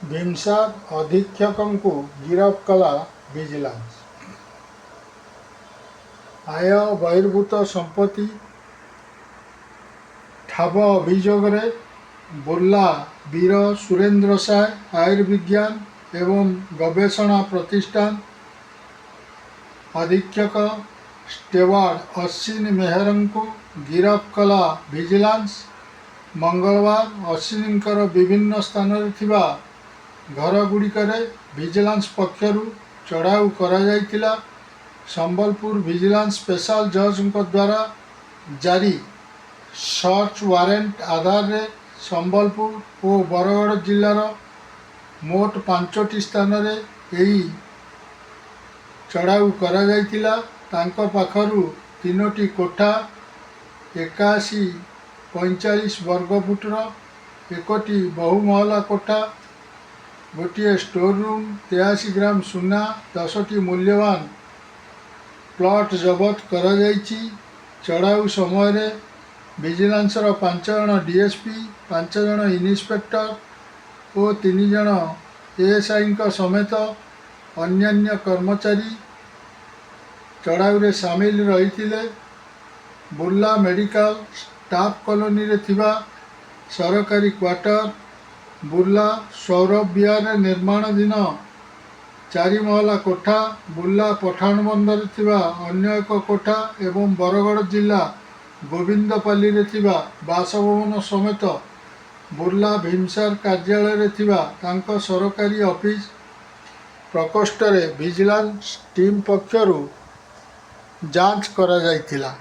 भीमसार अधीक्षक को गिरफ कला विजिलेंस। आय बहिर्भूत संपत्ति ठाब अभियोग बुर्ला वीर सुरेंद्र साय आयुर्विज्ञान एवं गवेषणा प्रतिष्ठान अधीक्षक स्टेवार्ड अश्विनी मेहर को गिरफ कला विजिलेंस। मंगलवार अश्विनींकर विभिन्न स्थान घर गुड़िकर विजिलेंस पक्षरु चढ़ाऊ करा जायतिला। संबलपुर विजिलेंस स्पेशल जज द्वारा जारी सर्च वारेंट आधार रे संबलपुर और बरगढ़ जिलार मोट 5टी स्थान रे यही चढ़ाऊ करा जायतिला। तांको पाखरु 3टी कोठा 81-45 वर्गफुटर 1टी बहुमहला कोठा गोटे स्टोर रूम 83 ग्राम सुना 10टी मूल्यवान प्लॉट जबत करा जायछि। चढ़ाऊ समय रे विजिलेंसर 5 जण डीएसपी 5 जण इन्स्पेक्टर और 3 जण एएसआई समेत अन्यान्य कर्मचारी चढ़ाऊ रे सामिल रही। बुर्ला मेडिकल स्टाफ कॉलोनी रे थिबा सरकारी क्वार्टर बुर्ला सौरभ विहार निर्माणाधीन 4 महला कोठा बुर्ला पठाण बंदर थिबा अन्य एक कोठा एवं बरगढ़ जिला गोविंदपाली रे थिबा बासभवन समेत बुर्ला भीमसार कार्यालय रे थिबा तांको सरकारी ऑफिस प्रकोष्ठ रे विजिलेंस टीम पक्षरु जांच करा जायतिला।